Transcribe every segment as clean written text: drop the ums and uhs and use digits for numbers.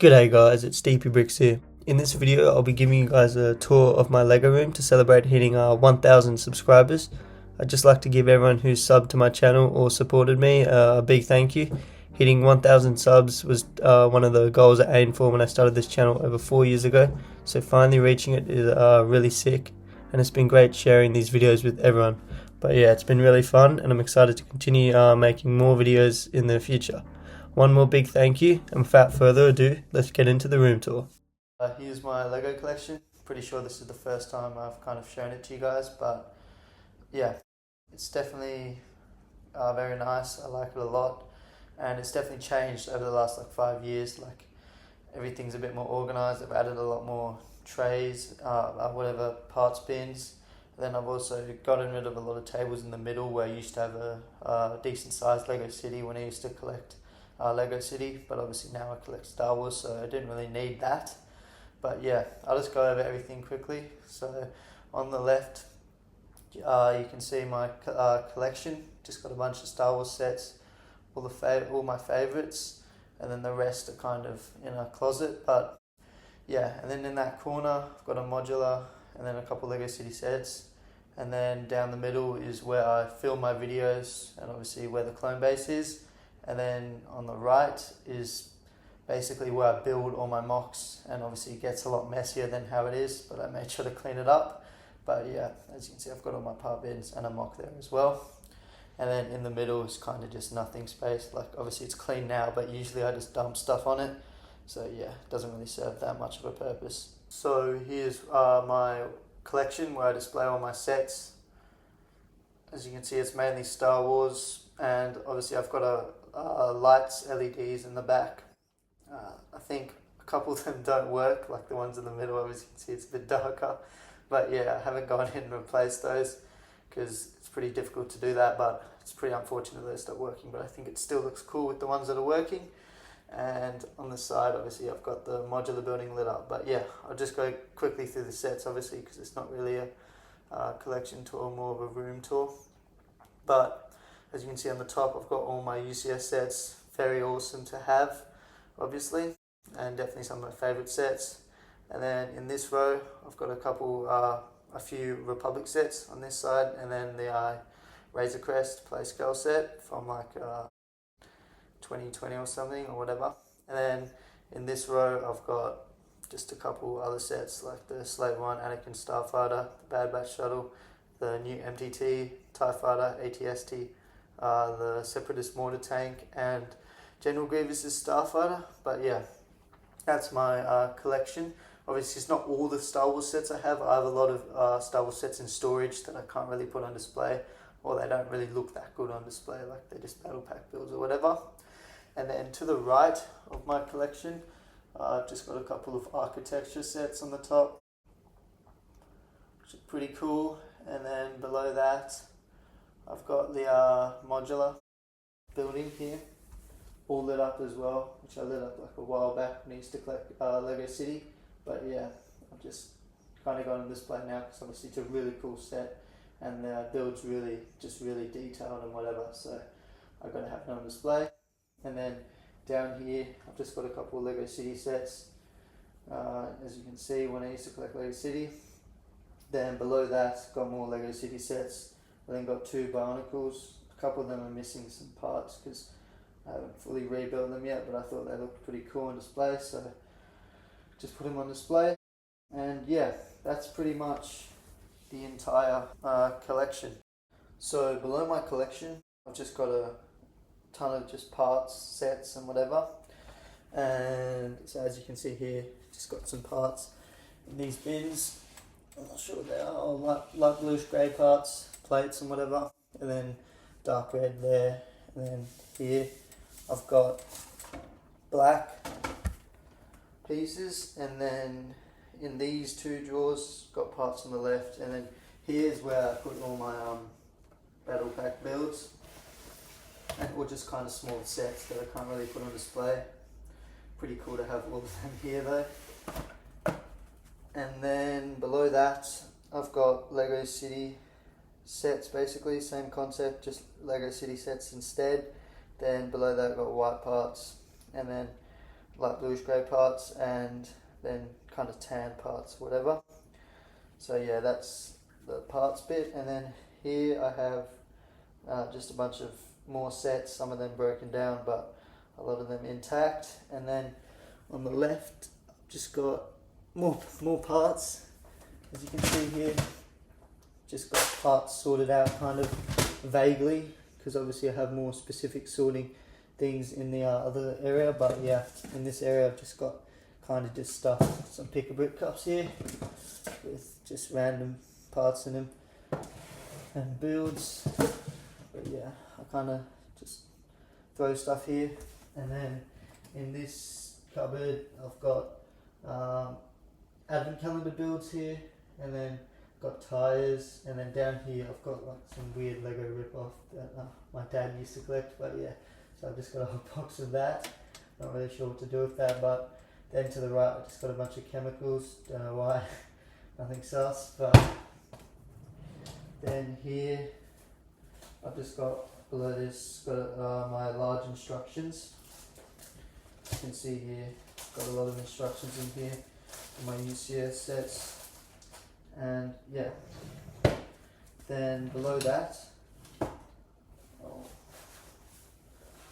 G'day guys, it's DP Bricks here. In this video I'll be giving you guys a tour of my Lego room to celebrate hitting 1000 subscribers. I'd just like to give everyone who's subbed to my channel or supported me a big thank you. Hitting 1000 subs was one of the goals I aimed for when I started this channel over 4 years ago, so finally reaching it is really sick, and it's been great sharing these videos with everyone. But yeah, it's been really fun and I'm excited to continue making more videos in the future. One more big thank you, and without further ado, let's get into the room tour. Here's my Lego collection. Pretty sure this is the first time I've kind of shown it to you guys, but yeah, it's definitely very nice. I like it a lot, and it's definitely changed over the last 5 years. Everything's a bit more organized. I've added a lot more trays, whatever parts bins. Then I've also gotten rid of a lot of tables in the middle where I used to have a decent sized Lego City when I used to collect Lego City, but obviously now I collect Star Wars, so I didn't really need that. But yeah, I'll just go over everything quickly. So on the left, you can see my collection. Just got a bunch of Star Wars sets, all my favorites, and then the rest are kind of in a closet. But yeah, and then in that corner, I've got a modular and then a couple Lego City sets. And then down the middle is where I film my videos and obviously where the clone base is. And then on the right is basically where I build all my mocks, and obviously it gets a lot messier than how it is, but I made sure to clean it up. But yeah, as you can see, I've got all my part bins and a mock there as well. And then in the middle is kind of just nothing space. Obviously it's clean now, but usually I just dump stuff on it. So yeah, it doesn't really serve that much of a purpose. So here's my collection where I display all my sets. As you can see, it's mainly Star Wars, and obviously I've got lights, LEDs in the back. I think a couple of them don't work, like the ones in the middle. As you can see, it's a bit darker. But yeah, I haven't gone in and replaced those because it's pretty difficult to do that, but it's pretty unfortunate they stop working. But I think it still looks cool with the ones that are working. And on the side, obviously, I've got the modular building lit up. But yeah, I'll just go quickly through the sets, obviously, because it's not really a collection tour, more of a room tour. But as you can see on the top, I've got all my UCS sets. Very awesome to have, obviously, and definitely some of my favourite sets. And then in this row, I've got a few Republic sets on this side, and then the Razor Crest play scale set from 2020 or something or whatever. And then in this row, I've got just a couple other sets like the Slave One Anakin Starfighter, the Bad Batch Shuttle, the new MTT TIE Fighter ATST, the Separatist Mortar Tank, and General Grievous's Starfighter. But yeah, that's my collection. Obviously, it's not all the Star Wars sets I have. I have a lot of Star Wars sets in storage that I can't really put on display, or they don't really look that good on display, like they're just battle pack builds or whatever. And then to the right of my collection, I've just got a couple of architecture sets on the top, which are pretty cool. And then below that, I've got the modular building here, all lit up as well, which I lit up a while back when I used to collect Lego City. But yeah, I've just kind of got on display now because obviously it's a really cool set, and the build's really detailed and whatever, so I've got to have it on display. And then down here, I've just got a couple of Lego City sets, as you can see, when I used to collect Lego City. Then below that, got more Lego City sets. I then got 2 Bionicles. A couple of them are missing some parts because I haven't fully rebuilt them yet, but I thought they looked pretty cool on display, so just put them on display. And yeah, that's pretty much the entire collection. So below my collection, I've just got a ton of just parts, sets and whatever. And so as you can see here, just got some parts in these bins. I'm not sure what they are, light bluish grey parts, plates and whatever. And then dark red there. And then here I've got black pieces, and then in these 2 drawers got parts on the left, and then here's where I put all my battle pack builds, and or just kind of small sets that I can't really put on display. Pretty cool to have all of them here though. And then below that, I've got Lego City sets, basically same concept, just Lego City sets instead. Then below that I've got white parts, and then light bluish grey parts, and then kind of tan parts, whatever. So yeah, that's the parts bit. And then here I have just a bunch of more sets, some of them broken down but a lot of them intact. And then on the left I've just got more parts, as you can see here. Just got parts sorted out kind of vaguely, because obviously I have more specific sorting things in the other area, but yeah, in this area I've just got kind of just stuff, some pick-a-brick cups here with just random parts in them and builds. But yeah, I kind of just throw stuff here. And then in this cupboard I've got advent calendar builds here, and then got tires, and then down here I've got like some weird Lego rip-off that my dad used to collect. But yeah, so I've just got a whole box of that. Not really sure what to do with that. But then to the right I've just got a bunch of chemicals, don't know why, nothing sus. But then here I've just got, below this, got my large instructions. You can see here, got a lot of instructions in here for my UCS sets. And yeah, then below that, oh,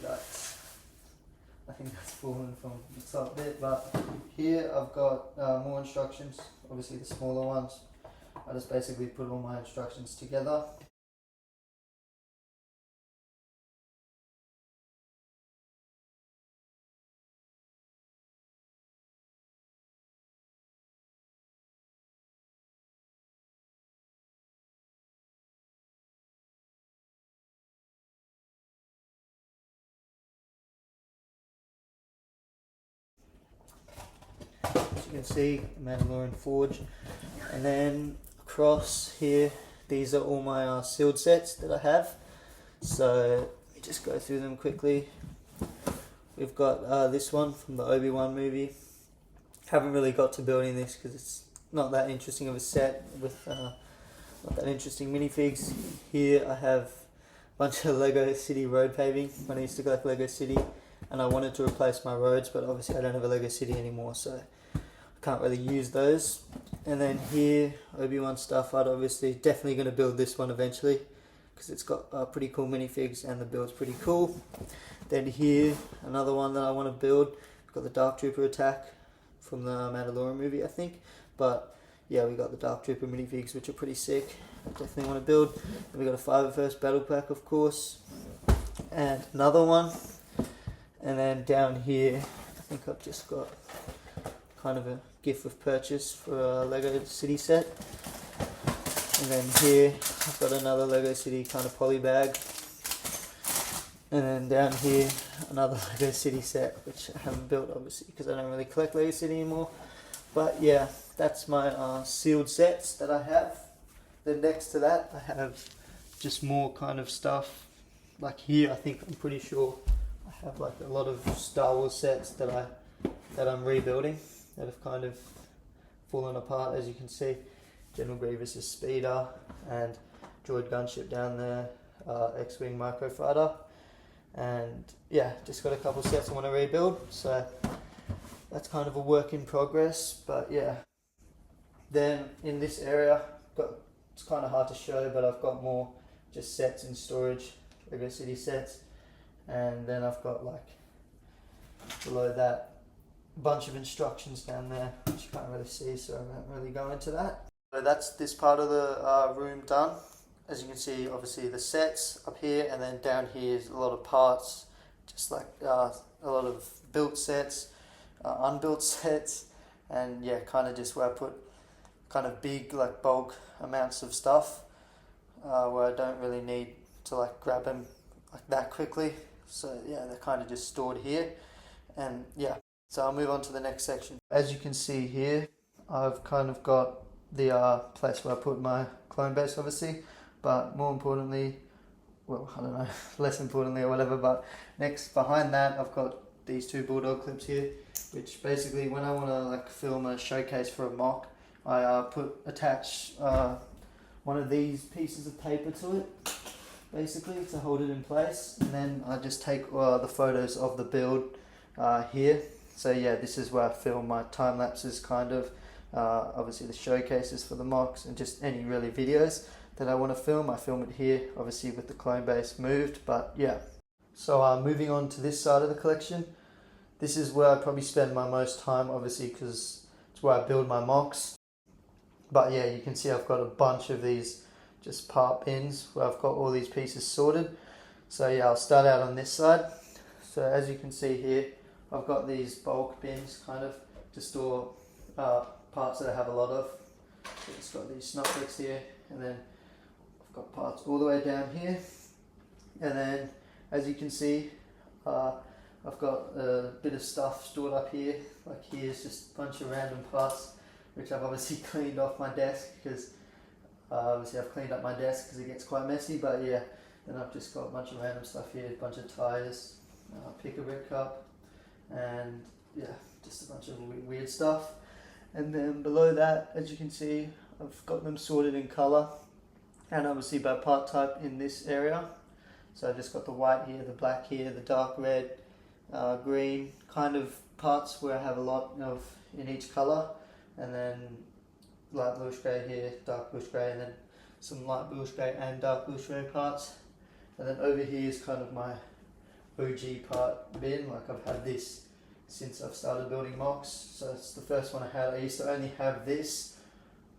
yikes, I think that's fallen from the top bit. But here I've got more instructions, obviously the smaller ones. I just basically put all my instructions together. As you can see, Mandalorian Forge. And then across here, these are all my sealed sets that I have. So let me just go through them quickly. We've got this one from the Obi-Wan movie. Haven't really got to building this because it's not that interesting of a set with not that interesting minifigs. Here I have a bunch of Lego City road paving when I used to collect Lego City, and I wanted to replace my roads, but obviously I don't have a Lego City anymore, so I can't really use those. And then here, Obi-Wan stuff. I'd obviously definitely going to build this one eventually because it's got pretty cool minifigs and the build's pretty cool. Then here, another one that I want to build. We've got the Dark Trooper attack from the Mandalorian movie, I think. But yeah, we got the Dark Trooper minifigs, which are pretty sick. I definitely want to build. Then we got a 501st Battle Pack, of course, and another one. And then down here, I think I've just got kind of a gift of purchase for a Lego City set. And then here, I've got another Lego City kind of poly bag. And then down here, another Lego City set, which I haven't built obviously because I don't really collect Lego City anymore. But yeah, that's my sealed sets that I have. Then next to that, I have just more kind of stuff. Like here, I think I'm pretty sure I have like a lot of Star Wars sets that I'm rebuilding that have kind of fallen apart, as you can see. General Grievous' speeder and droid gunship down there, X-Wing microfighter. And yeah, just got a couple sets I want to rebuild, so that's kind of a work in progress. But yeah, then in this area, it's kind of hard to show, but I've got more just sets in storage, Lego City sets. And then I've got like below that a bunch of instructions down there, which you can't really see, so I won't really go into that. So that's this part of the room done. As you can see, obviously the sets up here, and then down here is a lot of parts, just like a lot of built sets, unbuilt sets, and yeah, kind of just where I put kind of big like bulk amounts of stuff where I don't really need to like grab them like that quickly. So yeah, they're kind of just stored here. And yeah, so I'll move on to the next section. As you can see here, I've kind of got the place where I put my clone base obviously, but more importantly, well, I don't know, less importantly or whatever, but next behind that I've got these two bulldog clips here, which basically when I want to like film a showcase for a mock, I attach one of these pieces of paper to it, basically to hold it in place, and then I just take the photos of the build here, So yeah, this is where I film my time lapses, kind of obviously the showcases for the mocks and just any really videos that I want to film. I film it here, obviously with the clone base moved, but yeah. So moving on to this side of the collection, this is where I probably spend my most time, obviously, because it's where I build my mocks. But yeah, you can see I've got a bunch of these just part bins where I've got all these pieces sorted. So yeah, I'll start out on this side. So as you can see here, I've got these bulk bins kind of to store parts that I have a lot of. So it's got these snot bricks here, and then I've got parts all the way down here. And then as you can see, I've got a bit of stuff stored up here. Like here's just a bunch of random parts, which I've obviously cleaned off my desk because obviously I've cleaned up my desk because it gets quite messy. But yeah, then I've just got a bunch of random stuff here, a bunch of tires, pick a brick cup, and yeah, just a bunch of weird stuff. And then below that, as you can see, I've got them sorted in color and obviously by part type in this area. So I've just got the white here, the black here, the dark red, green kind of parts where I have a lot of in each color, and then light bluish grey here, dark bluish grey, and then some light bluish grey and dark bluish grey parts. And then over here is kind of my OG part bin. Like I've had this since I've started building mocks, so it's the first one I had. I used to only have this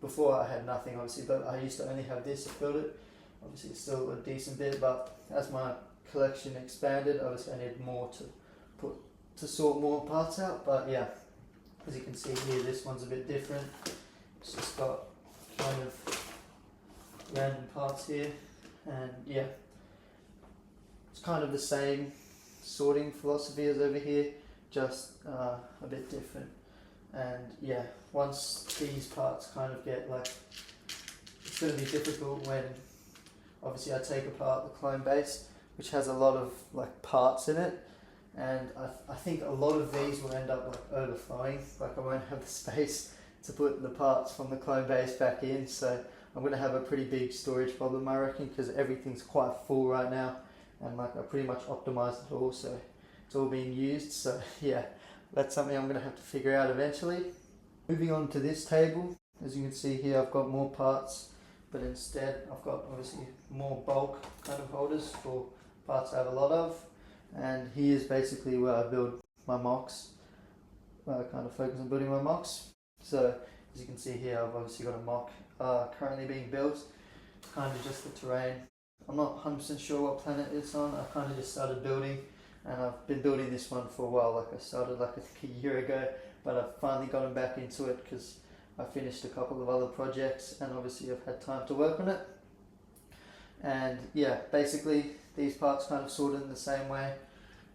before. I had nothing obviously, but I used to only have this to build it. Obviously it's still a decent bit, but as my collection expanded, obviously I needed more to sort more parts out. But yeah, as you can see here, this one's a bit different. It's just got kind of random parts here, and yeah, it's kind of the same sorting philosophy as over here, just a bit different. And yeah, once these parts kind of get like, it's going to be difficult when obviously I take apart the clone base, which has a lot of like parts in it, and I think a lot of these will end up like overflowing. Like I won't have the space to put the parts from the clone base back in, so I'm going to have a pretty big storage problem, I reckon, because everything's quite full right now, and like I pretty much optimized it all, so it's all being used. So yeah, that's something I'm going to have to figure out eventually. Moving on to this table, as you can see here, I've got more parts, but instead I've got obviously more bulk kind of holders for parts I have a lot of. And here's basically where I build my mocks, where I kind of focus on building my mocks. So as you can see here, I've obviously got a mock currently being built, kind of just the terrain. I'm not 100% sure what planet it's on. I kind of just started building, and I've been building this one for a while. Like I started like I think a year ago, but I've finally gotten back into it because I finished a couple of other projects, and obviously I've had time to work on it. And yeah, basically these parts kind of sorted in the same way.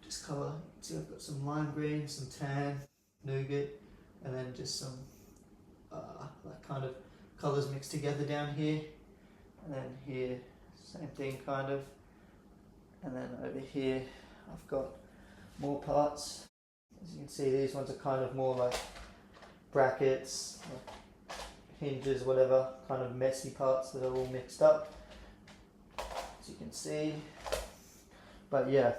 Just colour. See, I've got some lime green, some tan, nougat, and then just some like kind of colours mixed together down here. And then here, same thing kind of. And then over here, I've got more parts. As you can see, these ones are kind of more like brackets, like hinges, whatever, kind of messy parts that are all mixed up, as you can see. But yeah,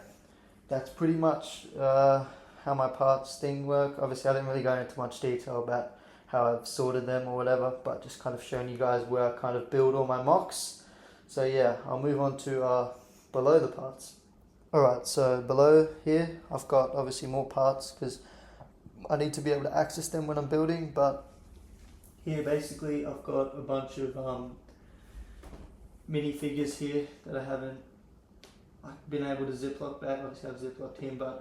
that's pretty much how my parts thing work. Obviously I didn't really go into much detail about how I've sorted them or whatever, but just kind of showing you guys where I kind of build all my mocks. So yeah, I'll move on to below the parts. Alright, so below here I've got obviously more parts because I need to be able to access them when I'm building. But here basically I've got a bunch of minifigures here that I haven't been able to ziplock bag. Obviously I've ziplocked him, but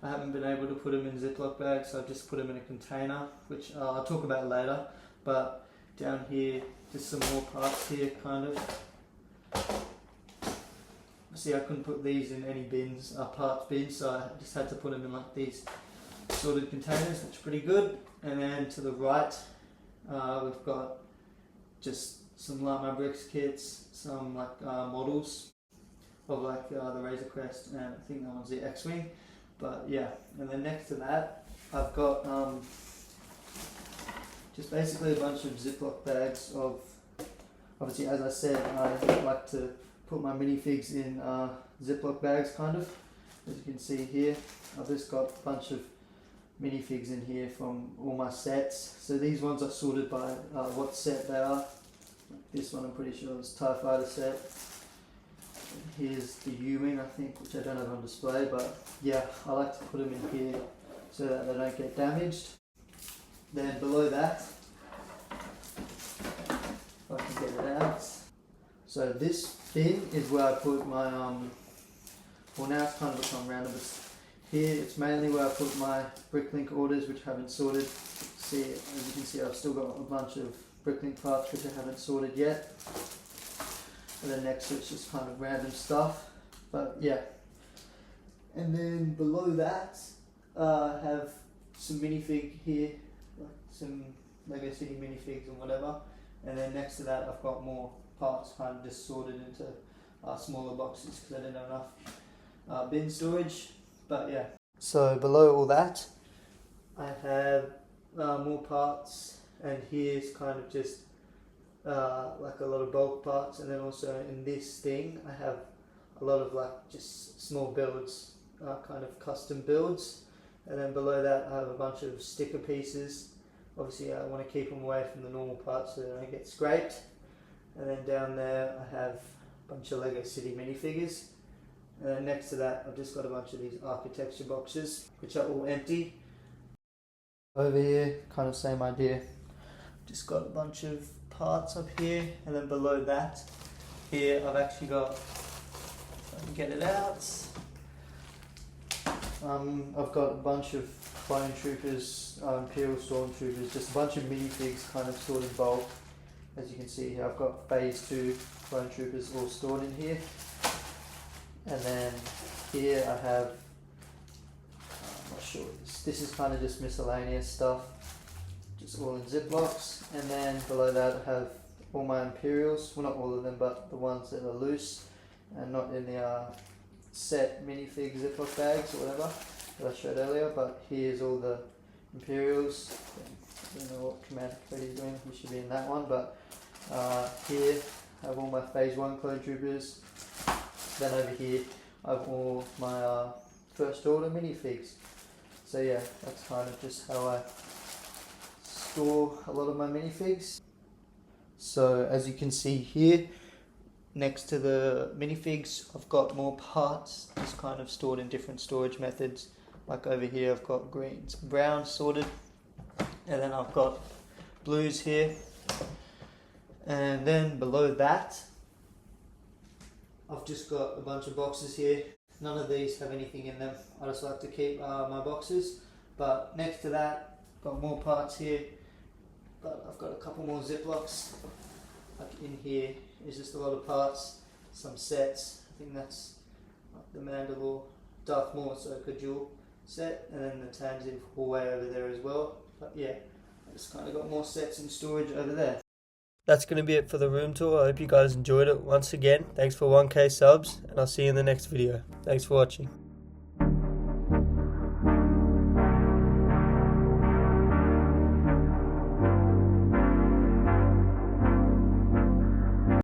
I haven't been able to put them in ziplock bags, so I've just put them in a container, which I'll talk about later. But down here, just some more parts here, kind of. See, I couldn't put these in any bins, parts bins, so I just had to put them in like these sorted containers, which is pretty good. And then to the right, we've got just some Light My Bricks kits, some like models of like the Razor Crest, and I think that one's the X-Wing. But yeah, and then next to that, I've got just basically a bunch of Ziploc bags of, obviously as I said, I like to put my minifigs in Ziploc bags kind of. As you can see here, I've just got a bunch of minifigs in here from all my sets. So these ones are sorted by what set they are. This one I'm pretty sure is TIE Fighter set. Here's the U-wing, I think, which I don't have on display, but yeah, I like to put them in here so that they don't get damaged. Then below that, if I can get it out. So this bin is where I put my, well now it's kind of become random, but here it's mainly where I put my Bricklink orders which I haven't sorted. See, as you can see, I've still got a bunch of Bricklink parts which I haven't sorted yet. And then next to it's just kind of random stuff, but yeah. And then below that, I have some minifig here, like some Lego City minifigs and whatever. And then next to that, I've got more parts kind of just sorted into smaller boxes because I didn't have enough bin storage. But yeah. So below all that, I have more parts, and here's kind of just like a lot of bulk parts, and then also in this thing I have a lot of like just small builds, kind of custom builds. And then below that I have a bunch of sticker pieces. Obviously I want to keep them away from the normal parts so they don't get scraped. And then down there I have a bunch of Lego City minifigures. And then next to that I've just got a bunch of these architecture boxes which are all empty. Over here, kind of same idea. Just got a bunch of parts up here, and then below that here I've actually got, if I can get it out, I've got a bunch of clone troopers, Imperial Stormtroopers, just a bunch of minifigs kind of stored in bulk. As you can see here, I've got phase 2 clone troopers all stored in here. And then here I have, I'm not sure, this is kind of just miscellaneous stuff, just all in Ziplocs. And then below that I have all my Imperials, well not all of them, but the ones that are loose and not in the set minifig Ziploc bags or whatever that I showed earlier. But here's all the Imperials. I don't know what Commander code he's doing, he should be in that one, but here I have all my phase 1 clone troopers. Then over here I have all my first order minifigs. So yeah, that's kind of just how I store a lot of my minifigs. So as you can see here, next to the minifigs I've got more parts just kind of stored in different storage methods. Like over here I've got greens and browns sorted, and then I've got blues here. And then below that I've just got a bunch of boxes here. None of these have anything in them. I just like to keep my boxes. But next to that, got more parts here. But I've got a couple more Ziplocs. Like in here is just a lot of parts, some sets. I think that's like the Mandalore Darth Maul Ahsoka dual set, and then the Tanzin hallway over there as well. But yeah, I just kind of got more sets in storage over there. That's going to be it for the room tour. I hope you guys enjoyed it. Once again, thanks for 1K subs, and I'll see you in the next video. Thanks for watching.